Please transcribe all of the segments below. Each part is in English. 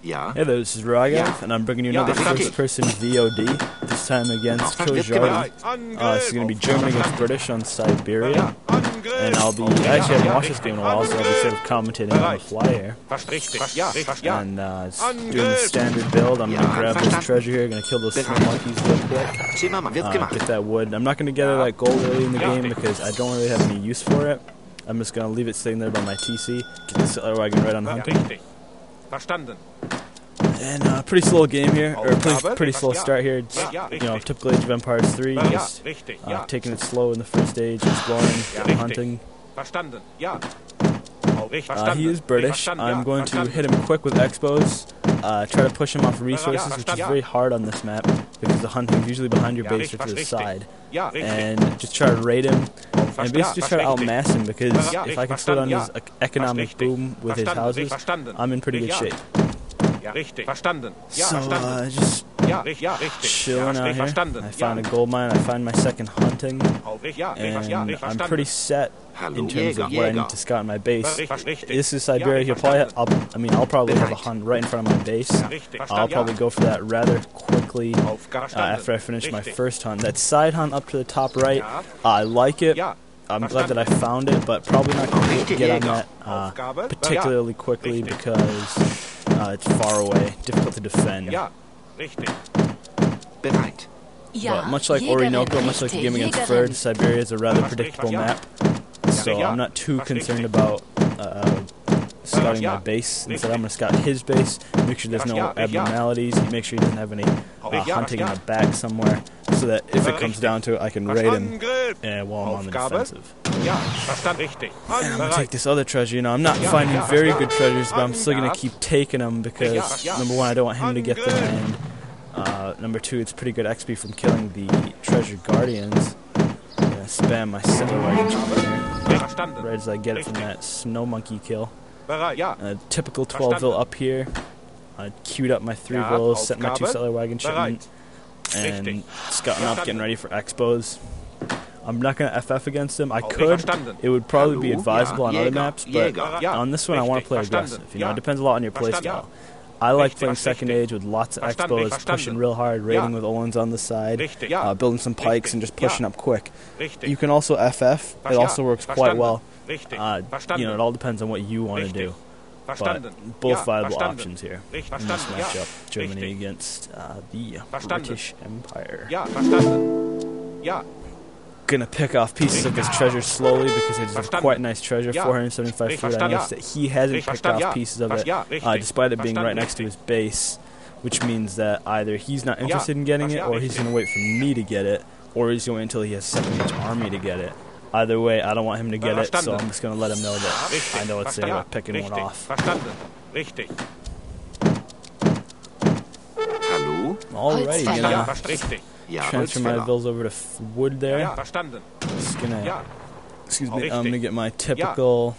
Ja. Hey there, this is Ragav, and I'm bringing you another first-person VOD, this time against Kiljardi. This is going to be German against British on Siberia, and I actually haven't watched this game in a while, so I'll be sort of commentating on the fly here. And doing the standard build. I'm going to grab this treasure here, going to kill those snow monkeys real quick, get that wood. I'm not going to gather that gold early in the game because I don't really have any use for it. I'm just going to leave it sitting there by my TC, get the settler wagon right on hunting. And pretty slow game here, or pretty slow start here. It's, typical Age of Empires 3, just taking it slow in the first stage, exploring, hunting. He is British. I'm going to hit him quick with expos, try to push him off resources, which is very hard on this map, because the hunting is usually behind your base or to the side. And just try to raid him, and basically just try to outmass him, because if I can slow down his economic boom with his houses, I'm in pretty good shape. So, just chilling out here. I found a gold mine, I find my second hunting, and I'm pretty set in terms of what I need to scout in my base. This is Siberia. I'll probably have a hunt right in front of my base. I'll probably go for that rather quickly after I finish my first hunt. That side hunt up to the top right, I like it. I'm glad that I found it, but probably not going to get on that particularly quickly because it's far away, difficult to defend. But much like Orinoco, much like the game against Ferd, Siberia is a rather predictable map, so I'm not too concerned about scouting my base. Instead, I'm going to scout his base, make sure there's no abnormalities, make sure he doesn't have any hunting in the back somewhere, so that if it comes down to it, I can raid him while I'm on the defensive. And I'm going to take this other treasure. I'm not finding very good treasures, but I'm still going to keep taking them because, number one, I don't want him to get them, and number two, it's pretty good XP from killing the treasure guardians. I'm going to spam my settler wagon here, right as I get it from that snow monkey kill. Typical 12-ville up here. I queued up my 3 villas, set my 2 settler wagon shipment, and scouting up, getting ready for expos. I'm not going to FF against him. I could. It would probably be advisable on other maps, but on this one I want to play aggressive. It depends a lot on your playstyle. I like playing second age with lots of expos, pushing real hard, raiding with Olins on the side, building some pikes and just pushing up quick. You can also FF. It also works quite well. It all depends on what you want to do. But both viable options here in this matchup. Germany against the British Empire. Gonna pick off pieces of this treasure slowly because it's quite a nice treasure, 475 food. I noticed that he hasn't picked off pieces of it, despite it being right next to his base, which means that either he's not interested in getting it, or he's gonna wait for me to get it, or he's going until he has second-age army to get it. Either way, I don't want him to get it, so I'm just gonna let him know that I know it's there, picking one off. Alrighty, gonna transfer my bills over to wood there. Just gonna, I'm gonna get my typical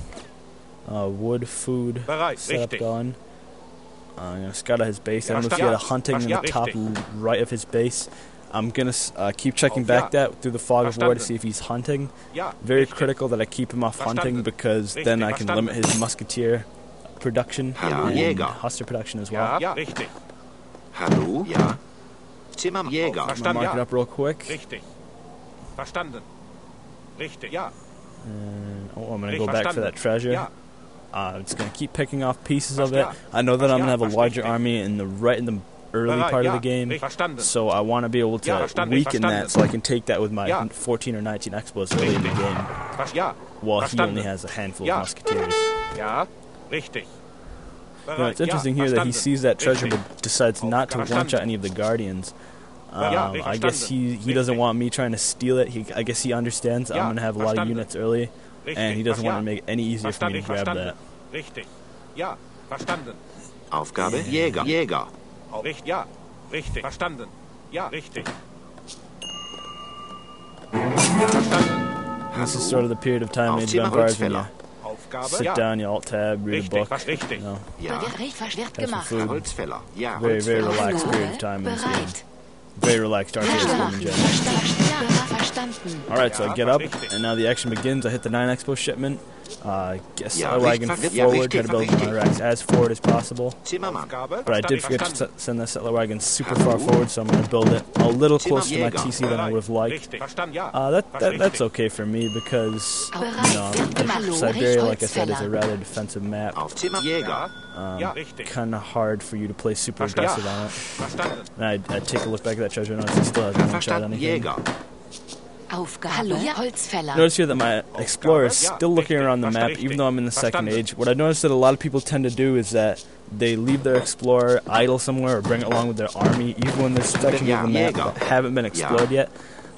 wood food setup going. I'm gonna scout out his base. I don't know if he had a hunting in the top right of his base. I'm gonna keep checking back that through the fog of war to see if he's hunting. Very critical that I keep him off hunting because then I can limit his musketeer production and huster production as well. I'm gonna mark it up real quick. And, I'm gonna go back for that treasure. I'm just gonna keep picking off pieces of it. I know that I'm gonna have a larger army in the early part of the game, so I want to be able to weaken that so I can take that with my 14 or 19 expos early in the game, while he only has a handful of musketeers. It's interesting here that he sees that treasure but decides not to one-shot any of the guardians. I guess he doesn't want me trying to steal it. I guess he understands I'm going to have a lot of units early, and he doesn't want to make it any easier for me to grab that. Aufgabe Jäger. This is sort of the period of time in Age of Empires when you sit down, you alt-tab, read a book, have some food. Very, very relaxed period of time in this game. Very relaxed RTS game in general. Alright, so I get up, and now the action begins. I hit the 9 expo shipment. Get a wagon forward, try to build my racks as forward as possible. But I did forget to send that settler wagon super far forward, so I'm going to build it a little closer to my TC than I would have liked. That's okay for me because, you know, Siberia, like I said, is a rather defensive map. Kind of hard for you to play super aggressive on it. And I take a look back at that treasure and notice it still hasn't one shot anything. Notice here that my explorer is still looking around the map, even though I'm in the second age. What I noticed that a lot of people tend to do is that they leave their explorer idle somewhere or bring it along with their army, even when there's sections of the map that haven't been explored yet.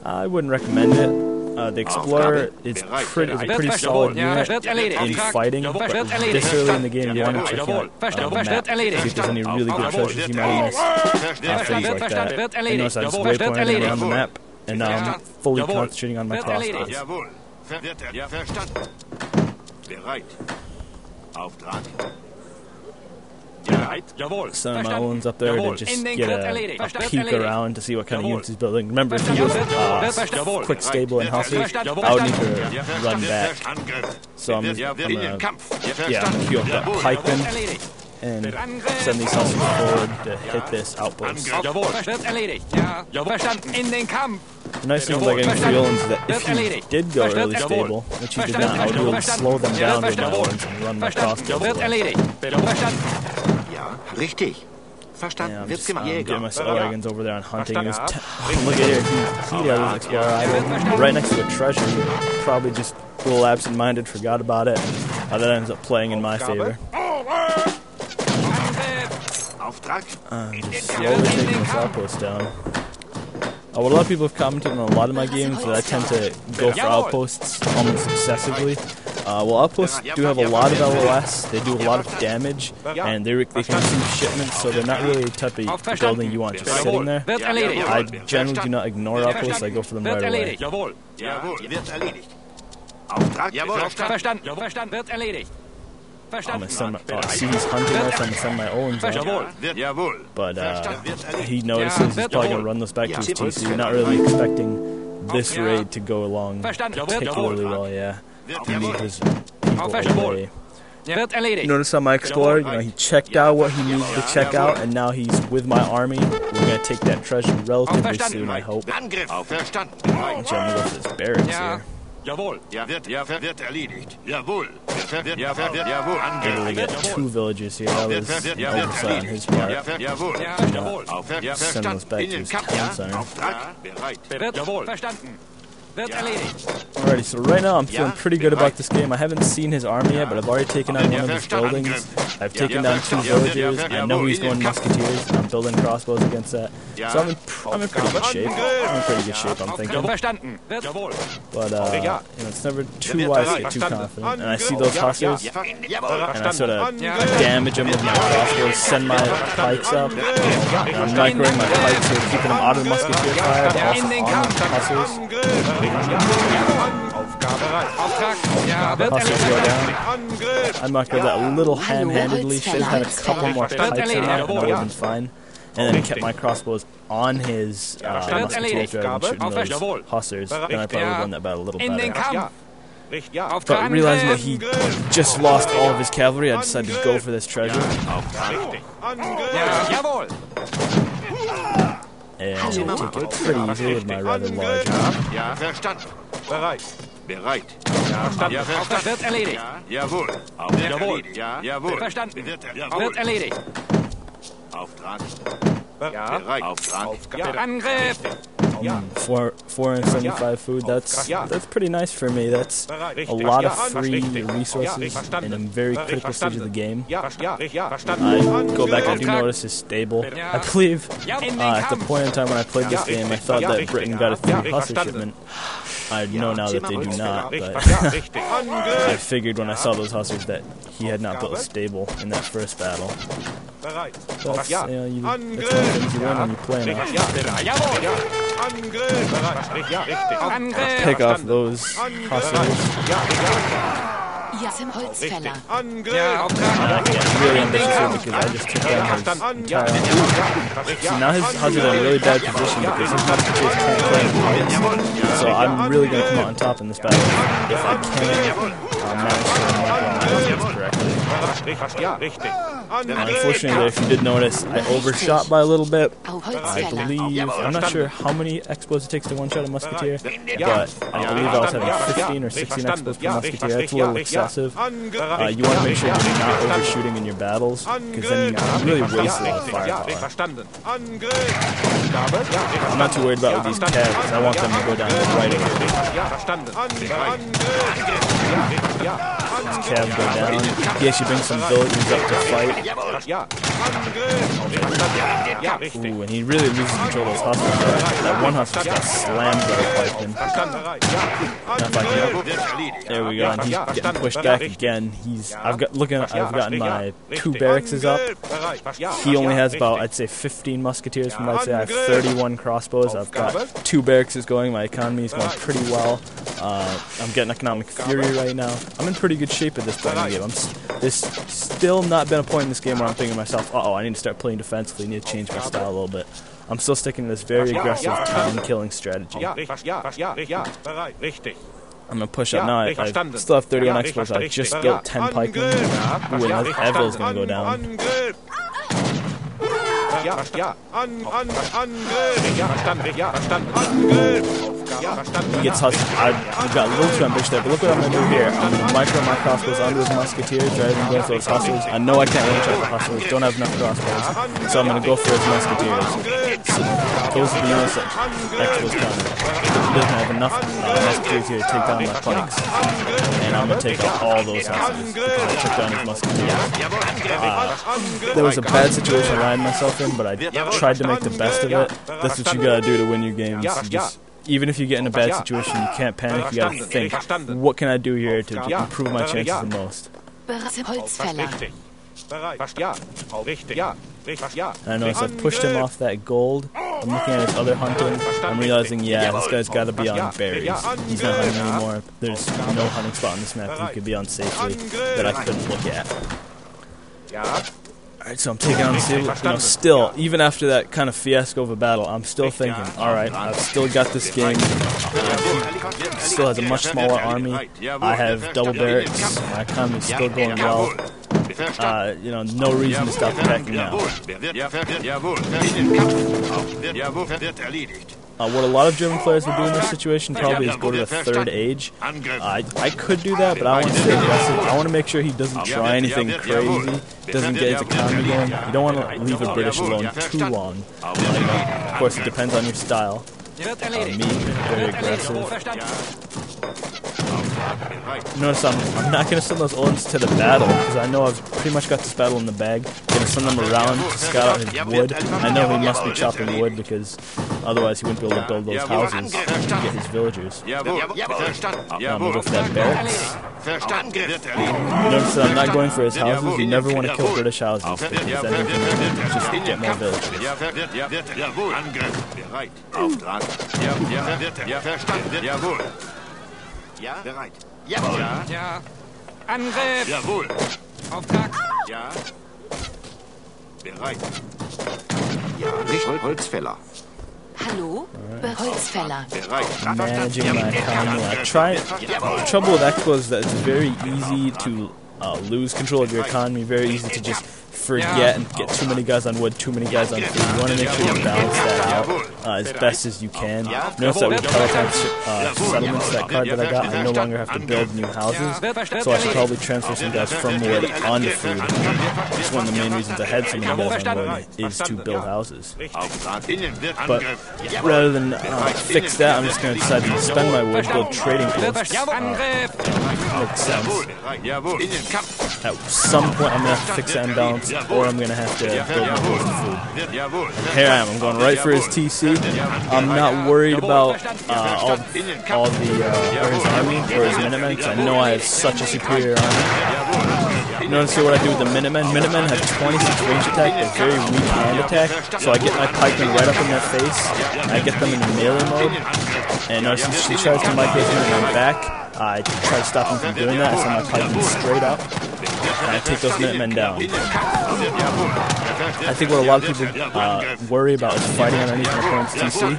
I wouldn't recommend it. The explorer is a pretty solid unit in fighting, but this early in the game you want to check out the map, see if there's any really good treasures you might miss, things like that. I noticed I was waypointing around the map, and now I'm fully concentrating on my crossbows. Sending my ones up there to just get a peek around to see what kind of units he's building. Remember, if he goes quick, stable, and hussars, I would need to run back. So I'm gonna queue up that pikeman and send these hussars forward to hit this outpost. The nice thing about getting free Olins is that if he did go early stable, which he did not, I would be able to slow them down with my Olins and run my crossbows away. Richtig. Yeah, I'm just getting my settler wagons over there on hunting. Look at here, he let his explorer idle right next to a treasure. He probably just a little absent-minded, forgot about it. That ends up playing in my favor. Just slowly taking this outpost down. What a lot of people have commented on a lot of my games that I tend to go for outposts almost obsessively. Well, outposts do have a lot of LOS, they do a lot of damage, and they can receive shipments, so they're not really the type of building you want just sitting there. I generally do not ignore outposts, I go for them right away. I'm gonna send see he's hunting us, I'm gonna send my Olins out. But he notices he's probably gonna run those back to his TC. Not really expecting this raid to go along particularly well, yeah. He needs his people away. Notice on my explorer, you know, he checked out what he needed to check out, and now he's with my army. We're gonna take that treasure relatively soon, I hope. I'm gonna go for this barracks here. Able to get 2 villagers here. That was an oversight on his part. Send those back to his town center. Alrighty, so right now I'm feeling pretty good about this game. I haven't seen his army yet, but I've already taken out one of his buildings. I've taken down 2 villagers. I know he's going musketeers, and I'm building crossbows against that. So I'm in pretty good shape. I'm thinking. But, you know, it's never too wise to get too confident. And I see those hussars, and I sort of damage them with my crossbows, send my pikes up, and I'm microing my pikes so keeping them out of the musketeer fire, but also on the hussars. Hussars go down. I microed that a little ham-handedly. Should have had a couple more pikes in there, and I would have been fine. And then kept my crossbows on his musketeer dragon, shooting those hussars. Then I probably would have won that battle a little better. But realizing that he just lost all of his cavalry, I decided to go for this treasure. And I'll take it pretty easily with my rather large army. For 475 food, that's pretty nice for me. That's a lot of free resources in a very critical stage of the game. I go back, I do notice is stable. I believe at the point in time when I played this game, I thought that Britain got a 3 hussar shipment. I know now that they do not, but I figured when I saw those hussars that he had not built a stable in that first battle. That's, you know, that's one of the things you win when you play enough. Pick off those hussars. really ambitious here because I just took down his entire... So now his Huzzard's in a really bad position because his musketeers can't play him. So I'm really going to come out on top in this battle if I can manage to make correctly. Unfortunately, if you did notice, I overshot by a little bit. I believe, I'm not sure how many expos it takes to one-shot a musketeer, but I believe I was having 15 or 16 expos per musketeer. That's a little excessive. You want to make sure you're not overshooting in your battles, because then you really waste a lot of firepower. I'm not too worried about with these cabs, because I want them to go down right away. These cabs go down. He actually brings some villagers up to fight. Ooh, and he really loses control of those huskies. That one husky got slammed by the pikeman. There we go, and he's getting pushed back again. I've gotten my 2 barracks up. He only has about, I'd say, 15 musketeers from, I'd say I have 31 crossbows. I've got 2 barracks going. My economy is going pretty well. I'm getting economic fury right now. I'm in pretty good shape at this point in the game. There's still not been a point in this game where I'm thinking to myself, uh-oh, I need to start playing defensively, I need to change my style a little bit. I'm still sticking to this very aggressive town-killing strategy. I'm going to push up now. I still have 31 expos. I just built 10 pikemen. Ooh, and Evel's going to go down. He gets hustled. I've got a little too ambitious there, but look what I'm going to do here. I'm going to micro my crossbows onto his musketeers rather than going for those hustlers. I know I can't one-shot the hustlers, don't have enough crossbows, so I'm going to go for his musketeers. So those are the units that Expos counter. He doesn't have enough musketeers here to take down my pikes, and I'm going to take out all those hustlers because I took down his musketeers. There was a bad situation I ran myself in, but I tried to make the best of it. That's what you gotta do to win your games. Even if you get in a bad situation, you can't panic, you gotta think, what can I do here to improve my chances the most? I notice I've pushed him off that gold. I'm looking at his other hunting. I'm realizing, yeah, this guy's got to be on berries. He's not hunting anymore. There's no hunting spot on this map that he could be on safely that I couldn't look at. Alright, so I'm taking on the still, even after that kind of fiasco of a battle, I'm still thinking, alright, I've still got this game. Still has a much smaller army. I have double barracks. My economy's still going well. No reason to stop attacking now. What a lot of German players would do in this situation probably is go to the 3rd age. I could do that, but I want to stay aggressive. I want to make sure he doesn't try anything crazy, doesn't get his economy going. You don't want to leave a British alone too long. Of course, it depends on your style. Me, very aggressive. Notice I'm not going to send those Olins to the battle, because I know I've pretty much got this battle in the bag. I'm going to send them around to scout out his wood. I know he must be chopping wood, because otherwise he wouldn't be able to build those houses to get his villagers. Now I'm going to go for that barracks. Notice that I'm not going for his houses. You never want to kill British houses, because then you can just get more villagers. Ja, bereit. Jawohl. Ja. Angriff. Jawohl. Auftrag. Ja. Bereit. Ja, nicht Holzfäller. Hallo? Holzfäller. Managing my economy. The trouble with Expo is that it's very easy to lose control of your economy, very easy to just forget and get too many guys on wood, too many guys on food. You want to make sure you balance that out as best as you can. Notice that with Peloton settlements, that card that I got, I no longer have to build new houses, so I should probably transfer some guys from wood onto food. Just one of the main reasons I had so many guys on wood is to build houses. But rather than fix that, I'm just going to decide to spend my wood, build trading posts. Makes sense. At some point, I'm going to have to fix that imbalance, or I'm going to have to build my post of food. And here I am. I'm going right for his TC. I'm not worried about all the his army or his Minutemen, because I know I have such a superior army. Notice here what I do with the Minutemen. Minutemen have 26 range attack, but very weak hand attack, so I get my pikemen right up in their face, and I get them in melee mode, and notice he tries to migrate those Minutemen back. I try to stop him from doing that. I send my pikemen straight up, and I take those Minutemen down. I think what a lot of people worry about is fighting underneath an opponent's TC.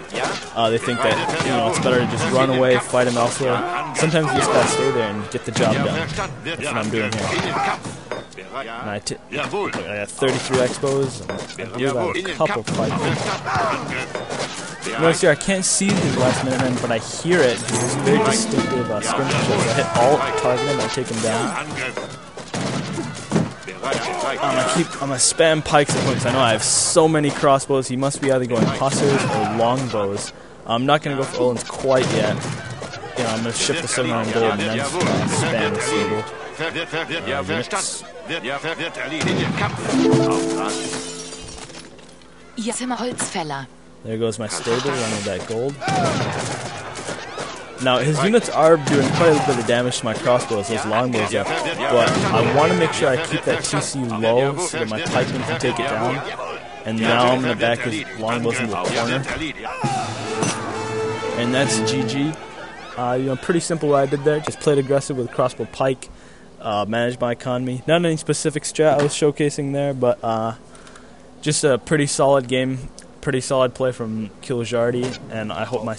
They think that it's better to just run away, fight him elsewhere. Sometimes you just gotta stay there and get the job done. That's what I'm doing here. And I got 33 expos, and I believe I have a couple pikemen. Notice here, I can't see his last Minutemen, but I hear it. It's very distinctive skirmishes. I hit alt, target him, I take him down. I'm gonna spam pikes at him because I know I have so many crossbows. He must be either going hussars or longbows. I'm not gonna go for Olin's quite yet. I'm gonna ship the 700 gold and then spam the stable. Holzfäller. There goes my stable, running that gold. Now, his units are doing quite a bit of damage to my crossbows, those longbows are, but I want to make sure I keep that TC low so that my pikemen can take it down. And now I'm going to back his longbows into the corner. And that's GG. Pretty simple what I did there. Just played aggressive with crossbow pike, managed my economy. Not any specific strat I was showcasing there, but just a pretty solid game. Pretty solid play from Kiljardi, and I hope my